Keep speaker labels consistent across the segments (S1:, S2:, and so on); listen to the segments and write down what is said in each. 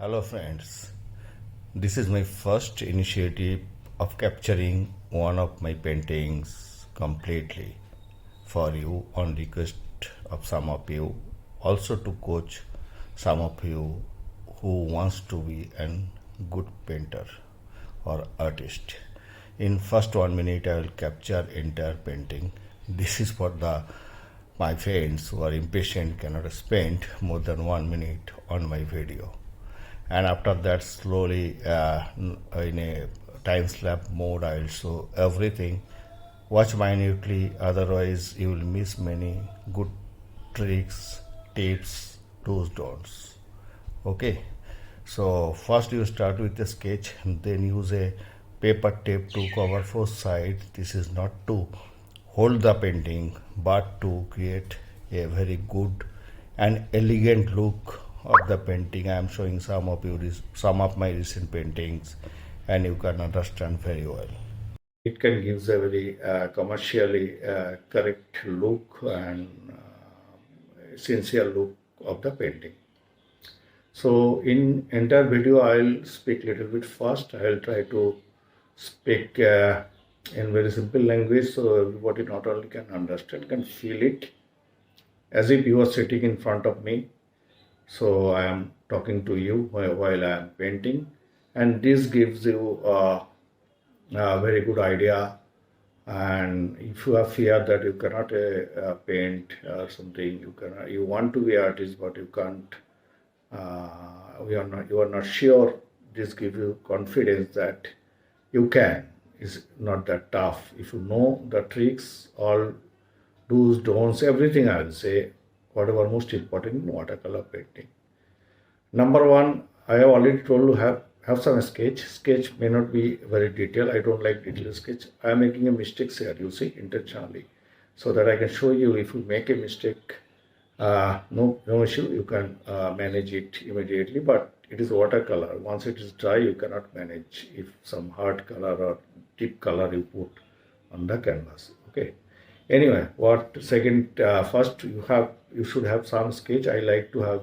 S1: Hello friends, this is my first initiative of capturing one of my paintings completely for you on request of some of you, also to coach some of you who wants to be a good painter or artist. In first 1 minute I will capture entire painting. This is for the my friends who are impatient cannot spend more than 1 minute on my video, and after that slowly in a time slap mode I will show everything. Watch minutely, otherwise you will miss many good tricks, tips, do's, don'ts. Okay, so first you start with a sketch, then use a paper tape to cover four sides. This is not to hold the painting but to create a very good and elegant look of the painting. I am showing some of you some of my recent paintings and you can understand very well. It can give a very commercially correct look and sincere look of the painting. So in entire video I'll speak little bit fast. I'll try to speak in very simple language so everybody not only can understand, can feel it as if you are sitting in front of me. So I am talking to you while I am painting, and this gives you a very good idea. And if you have fear that you cannot paint or something, you want to be artist but you can't, you are not sure, this gives you confidence that you can. It's not that tough if you know the tricks, all do's, don'ts, everything. I will say whatever most important in watercolor painting. Number one, I have already told you have some sketch. Sketch may not be very detailed. I don't like detailed sketch. I am making a mistake here, you see, intentionally, so that I can show you if you make a mistake, no issue, you can manage it immediately. But it is watercolor. Once it is dry, you cannot manage if some hard color or deep color you put on the canvas. Okay. Anyway, first you should have some sketch. I like to have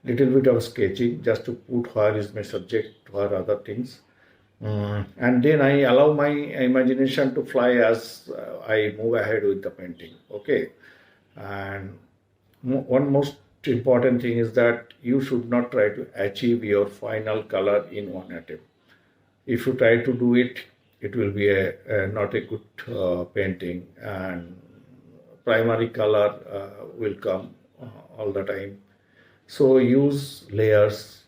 S1: little bit of sketching just to put where is my subject, where other things, and then I allow my imagination to fly as I move ahead with the painting. Okay, and one most important thing is that you should not try to achieve your final color in one attempt. If you try to do it, it will be not a good painting, and primary color will come all the time. So use layers,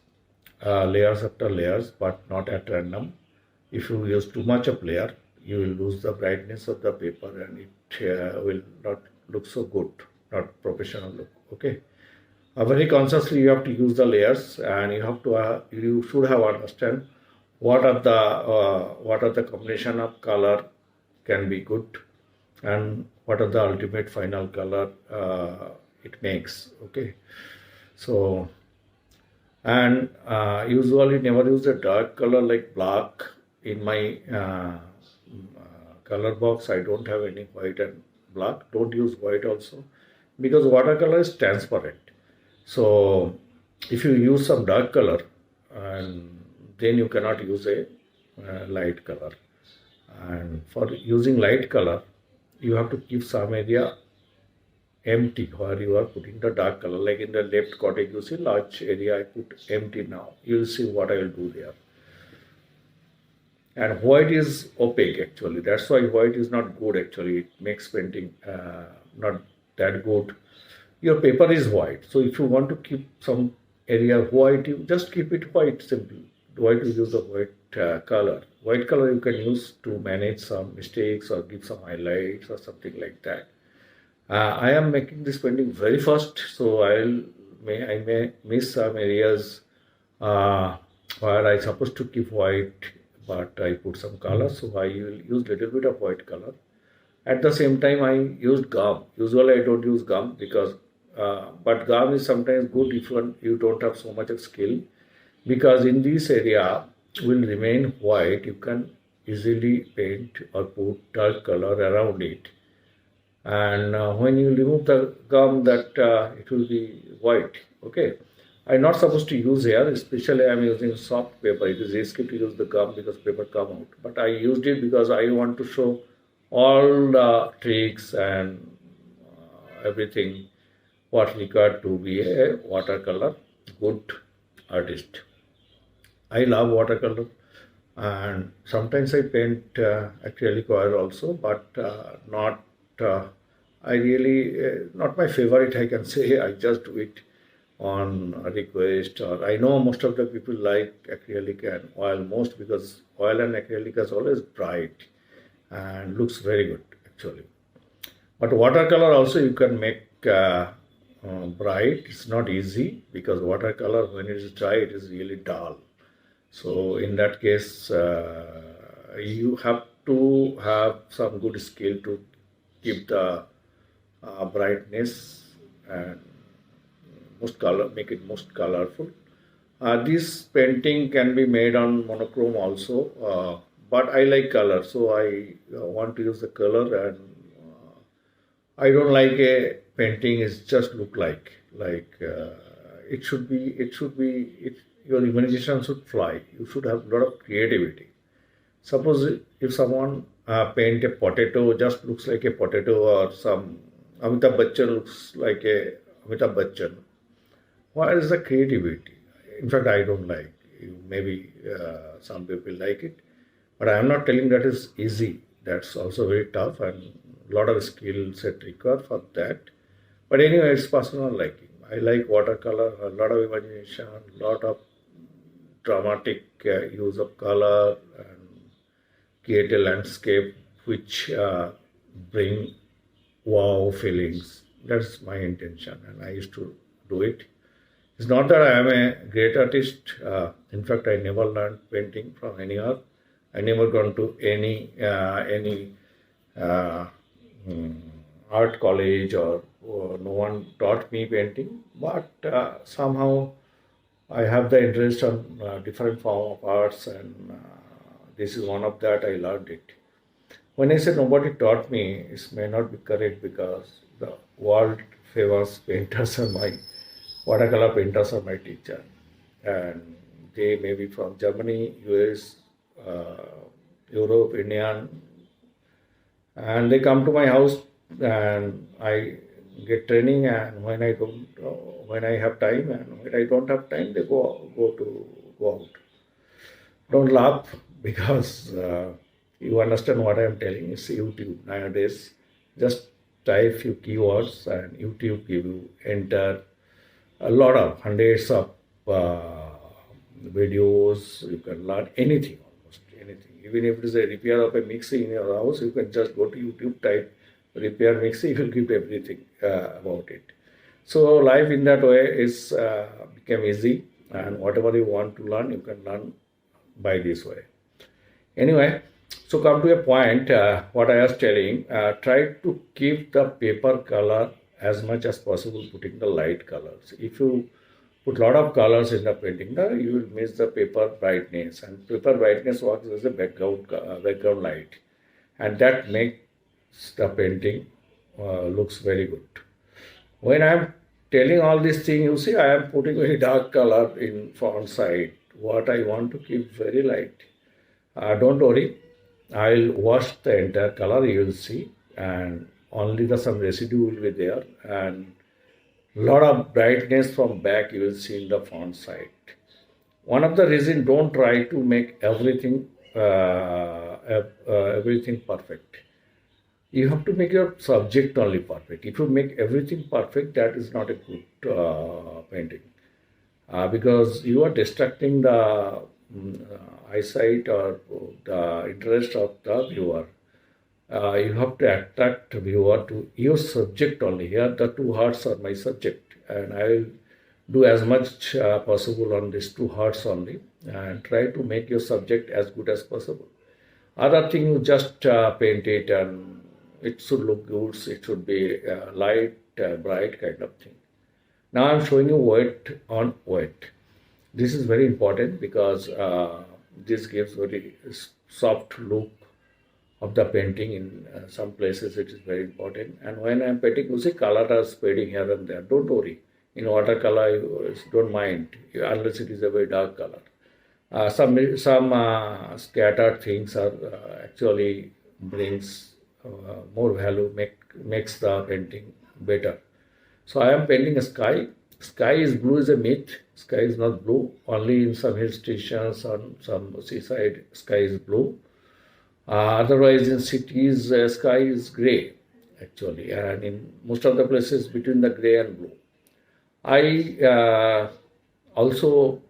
S1: layers after layers, but not at random. If you use too much of layer, you will lose the brightness of the paper and it will not look so good, not professional look. Okay. Very consciously you have to use the layers, and you should have understand what are the combination of color can be good, and what are the ultimate final color it makes. Okay. So, and usually never use a dark color like black. In my color box I don't have any white and black. Don't use white also, because watercolor is transparent. So if you use some dark color, and then you cannot use a light color. And for using light color, you have to keep some area empty where you are putting the dark color. Like in the left cottage, you see large area I put empty now. You will see what I will do there. And white is opaque actually. That's why white is not good actually. It makes painting not that good. Your paper is white. So if you want to keep some area white, you just keep it white simply. White, you use the white color. White color you can use to manage some mistakes or give some highlights or something like that. I am making this painting very fast, so I may miss some areas where I supposed to keep white, but I put some color, so I will use little bit of white color. At the same time, I used gum. Usually I don't use gum because, but gum is sometimes good if you don't have so much of skill, because in this area will remain white. You can easily paint or put dark color around it. And when you remove the gum, that it will be white. Okay, I'm not supposed to use here, especially I'm using soft paper. It is risky to use the gum because paper come out. But I used it because I want to show all the tricks and everything what required to be a watercolor good artist. I love watercolor and sometimes I paint acrylic oil also, but not. I really not my favorite. I can say I just do it on a request, or I know most of the people like acrylic and oil most because oil and acrylic is always bright and looks very good actually. But watercolor also you can make bright. It's not easy because watercolor when it is dry it is really dull. So in that case, you have to have some good skill to keep the brightness and make it most colorful. This painting can be made on monochrome also, but I like color, so I want to use the color, and I don't like a painting is just look it should be your imagination should fly. You should have a lot of creativity. Suppose if someone paint a potato, just looks like a potato, or some Amitabh Bachchan looks like a Amitabh Bachchan. Where is the creativity? In fact, I don't like. Maybe some people like it, but I am not telling that is easy. That's also very tough and a lot of skill set required for that. But anyway, it's personal liking. I like watercolor, a lot of imagination, a lot of dramatic use of color and create a landscape which bring wow feelings. That's my intention, and I used to do it. It's not that I am a great artist. In fact, I never learned painting from anyone. I never gone to any art college, or no one taught me painting. But somehow I have the interest on different form of arts, and this is one of that. I learned it. When I say nobody taught me, it may not be correct because the world famous painters are my watercolor painters are my teacher, and they may be from Germany, US, Europe, India, and they come to my house and I get training. And when I have time, and when I don't have time, they go out. Don't laugh because you understand what I am telling. It's YouTube nowadays. Just type few keywords and YouTube give you enter a lot of hundreds of videos. You can learn anything, almost anything. Even if it is a repair of a mixie in your house, you can just go to YouTube, type repair mixie, you will give everything about it. So life in that way is become easy, and whatever you want to learn, you can learn by this way. Anyway, so come to a point, what I was telling, try to keep the paper color as much as possible, putting the light colors. If you put a lot of colors in the painting, you will miss the paper brightness, and paper brightness works as a background light, and that makes the painting looks very good. When I am telling all these things, you see, I am putting very dark color in front side. What I want to keep very light. Don't worry, I'll wash the entire color. You will see, and only some residue will be there, and lot of brightness from back you will see in the front side. One of the reason, don't try to make everything perfect. You have to make your subject only perfect. If you make everything perfect, that is not a good painting, because you are distracting the eyesight or the interest of the viewer. You have to attract the viewer to your subject only. Here, the two hearts are my subject, and I will do as much possible on these two hearts only, and try to make your subject as good as possible. Other thing, you just paint it, and it should look good. It should be light, bright kind of thing. Now I am showing you wet on wet. This is very important because this gives very soft look of the painting. In some places it is very important. And when I am painting, you see color are spreading here and there. Don't worry. In watercolor, you don't mind unless it is a very dark color. Some scattered things are actually brings more value, makes the painting better. So I am painting a sky. Sky is blue is a myth. Sky is not blue. Only in some hill stations, on some seaside, sky is blue. Otherwise, in cities, sky is gray actually, and in most of the places between the gray and blue. I also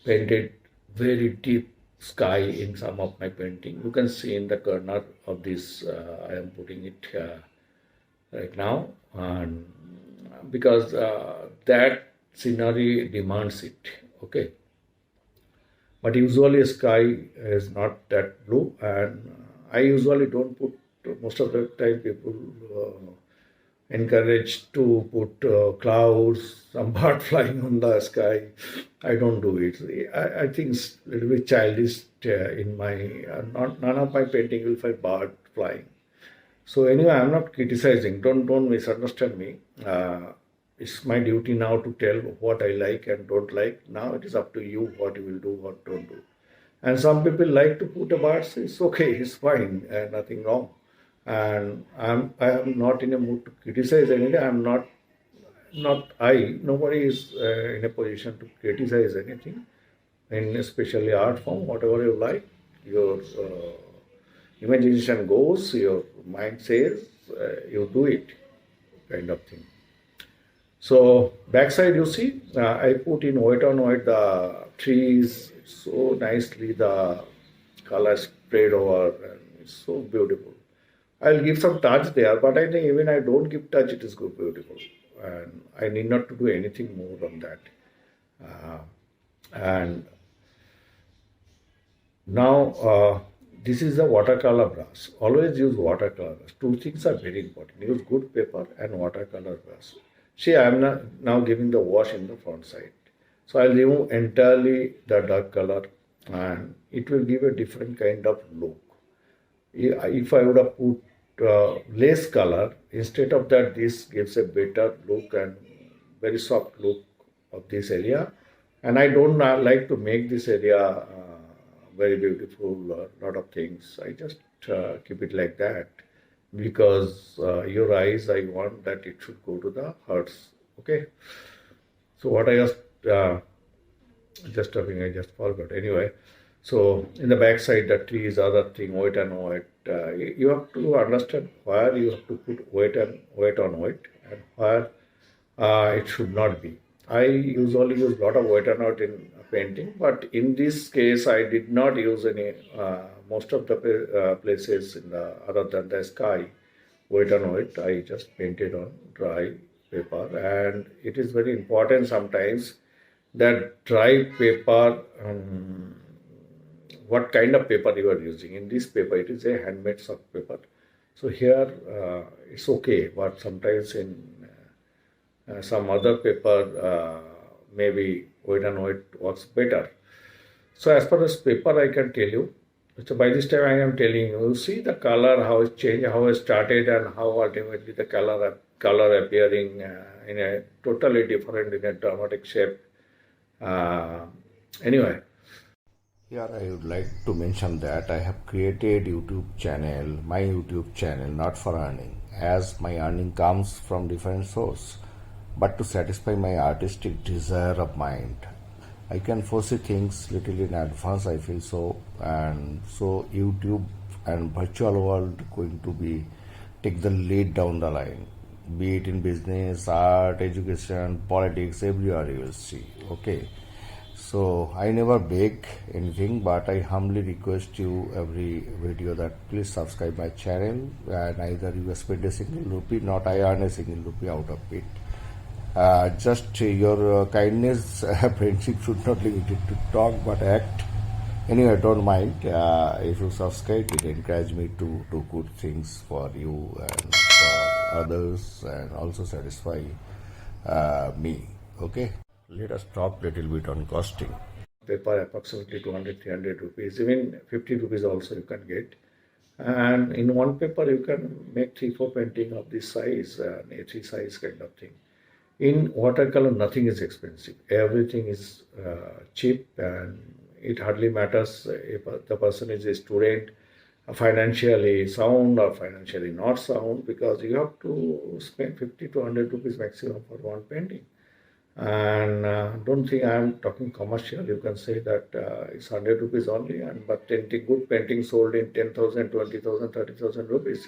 S1: painted very deep sky in some of my painting. You can see in the corner of this, I am putting it right now, and because that scenery demands it. Okay, but usually sky is not that blue, and I usually don't put. Most of the time, people encouraged to put clouds, some bird flying on the sky. I don't do it. I think it's a little bit childish in my, none of my painting will find bird flying. So anyway, I'm not criticizing. Don't misunderstand me. It's my duty now to tell what I like and don't like. Now it is up to you what you will do, what don't do. And some people like to put a birds. It's okay. It's fine. Nothing wrong. And I am not in a mood to criticize anything. I'm not nobody is in a position to criticize anything, in especially art form, whatever you like. Your imagination goes, your mind says, you do it, kind of thing. So backside, you see, I put in white on white the trees so nicely. The color spread over, and it's so beautiful. I'll give some touch there, but I think even I don't give touch, it is good, beautiful, and I need not to do anything more on that. And now this is the watercolor brush. Always use watercolor brush. Two things are very important. Use good paper and watercolor brush. See, I am now giving the wash in the front side. So I'll remove entirely the dark color, and it will give a different kind of look. If I would have put less color, instead of that, this gives a better look and very soft look of this area. And I don't like to make this area very beautiful, lot of things. I just keep it like that because your eyes, I want that it should go to the hearts. Okay. So what I just talking, I just forgot. Anyway, so in the back side, the trees, other thing, white and white. You have to understand where you have to put white on white, and where it should not be. I usually use a lot of white and white in painting, but in this case, I did not use any. Most of the places in the other than the sky, white and white, I just painted on dry paper, and it is very important sometimes that dry paper. What kind of paper you are using? In this paper, it is a handmade soft paper. So here it's okay, but sometimes in some other paper, maybe white and white works better. So as far as paper, I can tell you. So by this time, I am telling you, see the color, how it changed, how it started, and how ultimately the color appearing in a totally different, in a dramatic shape. Anyway. Here I would like to mention that I have created YouTube channel, my YouTube channel, not for earning, as my earning comes from different source, but to satisfy my artistic desire of mind. I can foresee things little in advance, I feel so, and so YouTube and virtual world going to be take the lead down the line, be it in business, art, education, politics, everywhere you will see. Okay. So I never beg anything, but I humbly request you every video that please subscribe my channel, and either you spend a single rupee, not I earn a single rupee out of it. Just your kindness, friendship should not limit it to talk but act. Anyway, don't mind. If you subscribe, it encourages me to do good things for you and for others, and also satisfy me. Okay. Let us talk a little bit on costing. Paper approximately 200-300 rupees, even 50 rupees also you can get. And in one paper you can make 3-4 painting of this size, A3 size kind of thing. In watercolor, nothing is expensive. Everything is cheap, and it hardly matters if the person is a student, financially sound or financially not sound, because you have to spend 50 to 100 rupees maximum for one painting. And don't think I am talking commercial. You can say that it's 100 rupees only, and but 20 good paintings sold in 10,000, 20,000, 30,000 rupees.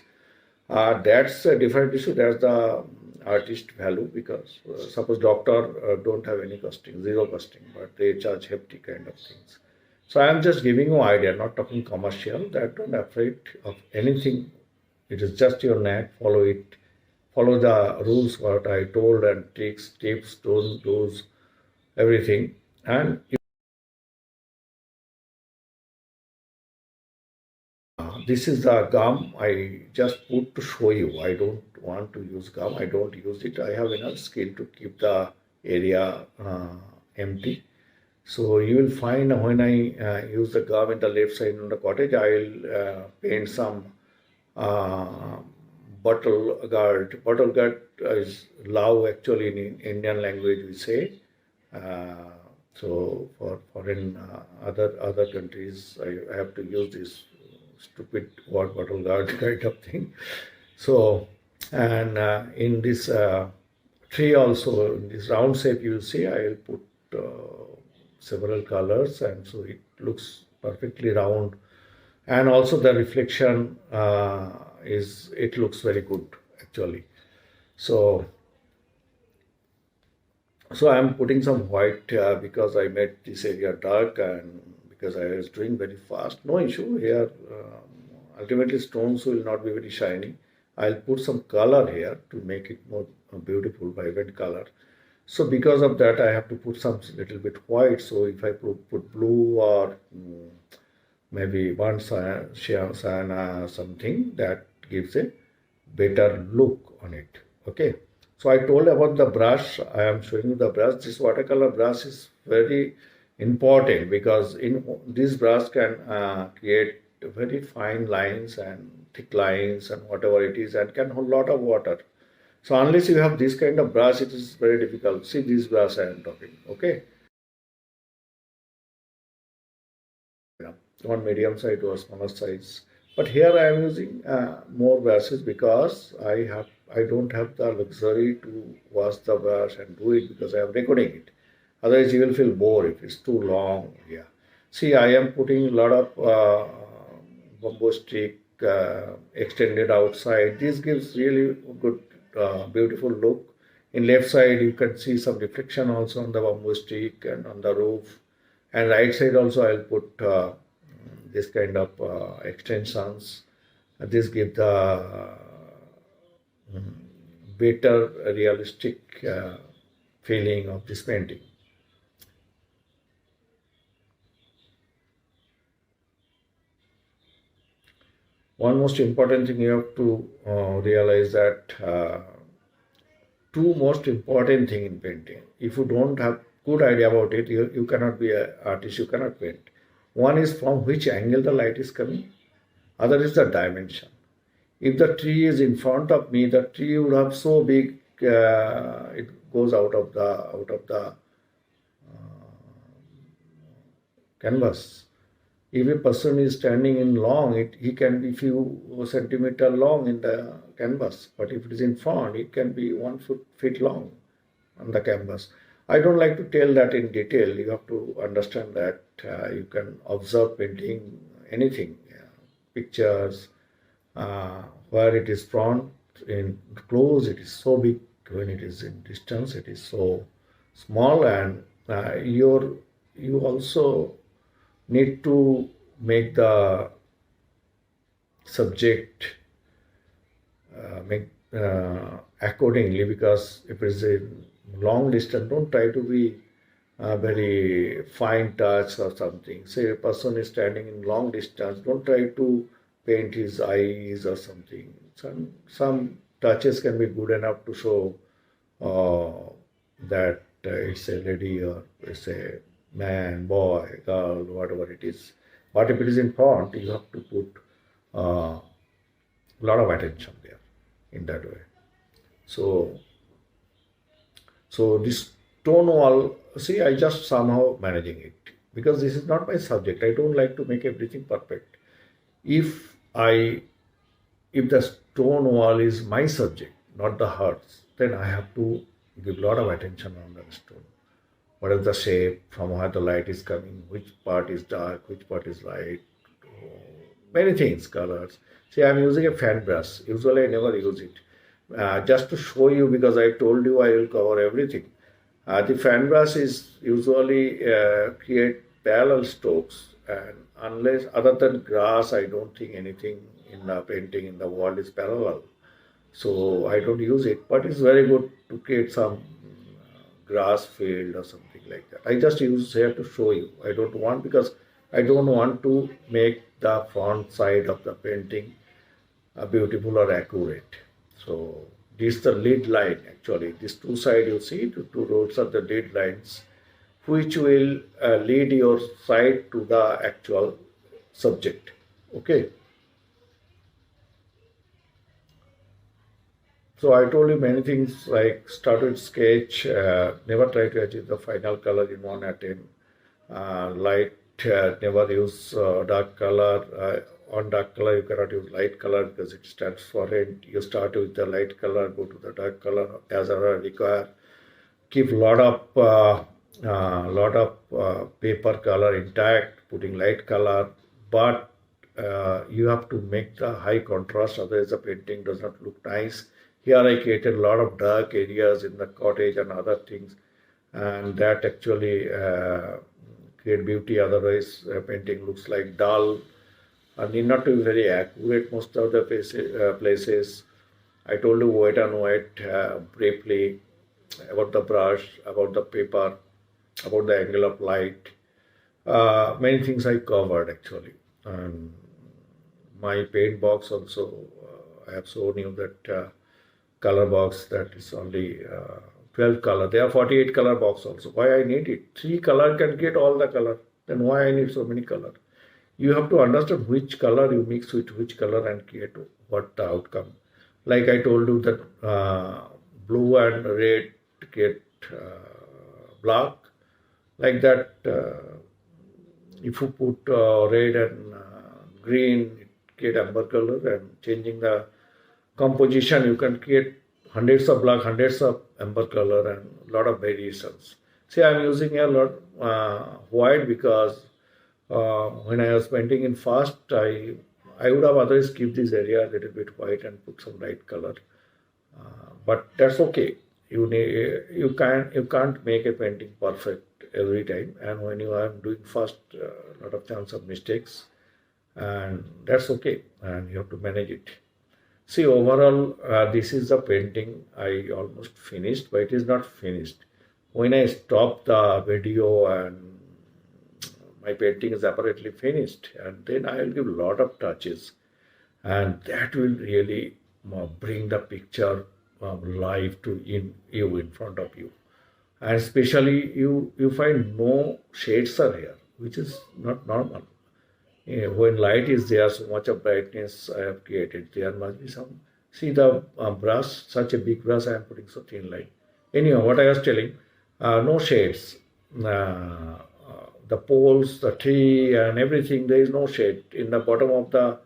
S1: That's a different issue. That's the artist value, because suppose doctor don't have any costing, zero costing, but they charge hefty kind of things. So I am just giving you idea, not talking commercial. That don't afraid of anything. It is just your knack. Follow it. Follow the rules what I told, and tricks, tips, don't do's, everything. And this is the gum I just put to show you. I don't want to use gum. I don't use it. I have enough skill to keep the area empty. So you will find when I use the gum in the left side on the cottage, I will paint some uh, bottle guard. Bottle guard is love actually in Indian language we say. Uh, so for foreign other countries, I have to use this stupid word bottle guard kind of thing. So and in this tree also, in this round shape you will see I will put several colors, and so it looks perfectly round, and also the reflection is it looks very good actually. So I'm putting some white because I made this area dark, and because I was doing very fast. No issue here. Ultimately, stones will not be very shiny. I'll put some color here to make it more beautiful, vibrant color. So because of that, I have to put some little bit white. So if I put blue or maybe one cyan something, that gives a better look on it. Okay. So I told about the brush. I am showing you the brush. This watercolor brush is very important, because in this brush can create very fine lines and thick lines and whatever it is, and can hold a lot of water. So unless you have this kind of brush, it is very difficult. See this brush I am talking. Okay. One medium size or smaller size. But here I am using more brushes, because I don't have the luxury to wash the brush and do it, because I am recording it. Otherwise, you will feel bored if it's too long. Yeah. See, I am putting a lot of bamboo stick extended outside. This gives really good, beautiful look. In left side, you can see some reflection also on the bamboo stick and on the roof. And right side also, I'll put this kind of extensions. This give the better realistic feeling of this painting. One most important thing you have to realize that two most important thing in painting. If you don't have good idea about it, you cannot be an artist, you cannot paint. One is from which angle the light is coming, other is the dimension. If the tree is in front of me, the tree would have so big, it goes out of the canvas. If a person is standing in long, he can be few centimeter long in the canvas. But if it is in front, it can be 1 feet long on the canvas. I don't like to tell that in detail. You have to understand that you can observe painting anything, pictures, where it is front, in close it is so big, when it is in distance it is so small, and you also need to make the subject make accordingly, because if it is a long distance, don't try to be very fine touch or something. Say a person is standing in long distance, don't try to paint his eyes or something. Some touches can be good enough to show that it's a lady or it's a man, boy, girl, whatever it is. But if it is in front, you have to put a lot of attention there in that way. So So this stone wall, see, I just somehow managing it because this is not my subject. I don't like to make everything perfect. If I if the stone wall is my subject, not the hearts, then I have to give a lot of attention on the stone. What is the shape, from where the light is coming, which part is dark, which part is light, many things, colors. See, I'm using a fan brush. Usually I never use it. Just to show you, because I told you I will cover everything. The fan brush is usually create parallel strokes, and unless other than grass, I don't think anything in the painting in the world is parallel. So I don't use it, but it's very good to create some grass field or something like that. I just use here to show you. I don't want, because I don't want to make the front side of the painting beautiful or accurate. So this is the lead line actually. These two sides you see, the two roads are the lead lines, which will lead your side to the actual subject. Okay. So I told you many things, like start with sketch, never try to achieve the final color in one attempt. Light, never use dark color. On dark color, you cannot use light color because it stands for it. You start with the light color, go to the dark color as I require. Keep lot of paper color intact, putting light color, but you have to make the high contrast, otherwise the painting does not look nice. Here I created a lot of dark areas in the cottage and other things, and that actually create beauty. Otherwise, painting looks like dull and need not to be very accurate most of the places. I told you wet and white briefly, about the brush, about the paper, about the angle of light. Many things I covered actually. And my paint box also, I have shown you that color box that is only 12 color. There are 48 color box also. Why I need it? 3 color can get all the color. Then why I need so many color? You have to understand which color you mix with which color and create what the outcome. Like I told you that blue and red get black. Like that, if you put red and green, it get amber color, and changing the composition, you can create hundreds of black, hundreds of amber color, and a lot of variations. See, I'm using a lot white because when I was painting in fast, I would have otherwise keep this area a little bit white and put some light color. But that's okay. You can't make a painting perfect every time, and when you are doing fast, a lot of chance of mistakes, and that's okay, and you have to manage it. See, overall, this is the painting I almost finished, but it is not finished. When I stop the video and my painting is apparently finished, and then I will give a lot of touches, and that will really bring the picture live to you in front of you. And especially you find no shades are here, which is not normal. When light is there, so much of brightness I have created, there must be some. See the brush, such a big brush, I am putting so thin line. Anyhow, what I was telling, no shades. The poles, the tree, and everything, there is no shade. In the bottom of the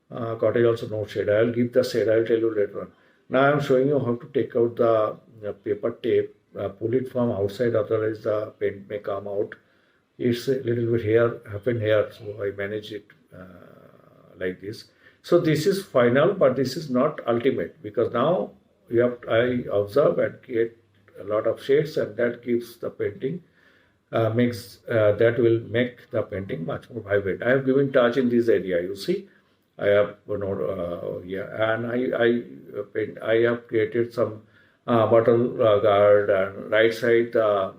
S1: cottage also no shade. I will give the shade, I will tell you later on. Now I am showing you how to take out the paper tape, pull it from outside, otherwise the paint may come out. It's a little bit here, happened here, so I manage it like this. So this is final, but this is not ultimate, because now I observe and create a lot of shades, and that gives the painting that will make the painting much more vibrant. I have given touch in this area. You see, I have and I have created some bottle guard, and right side the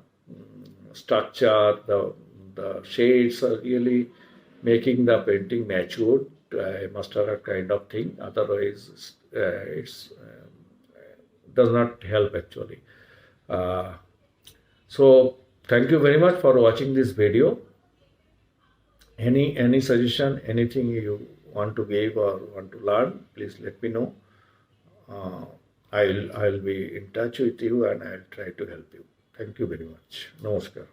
S1: structure, the shades are really making the painting matured. I must have a kind of thing. Otherwise, it's does not help actually. So thank you very much for watching this video. Any suggestion, anything you want to give or want to learn, please let me know. I'll be in touch with you and I'll try to help you. Thank you very much. Namaskar.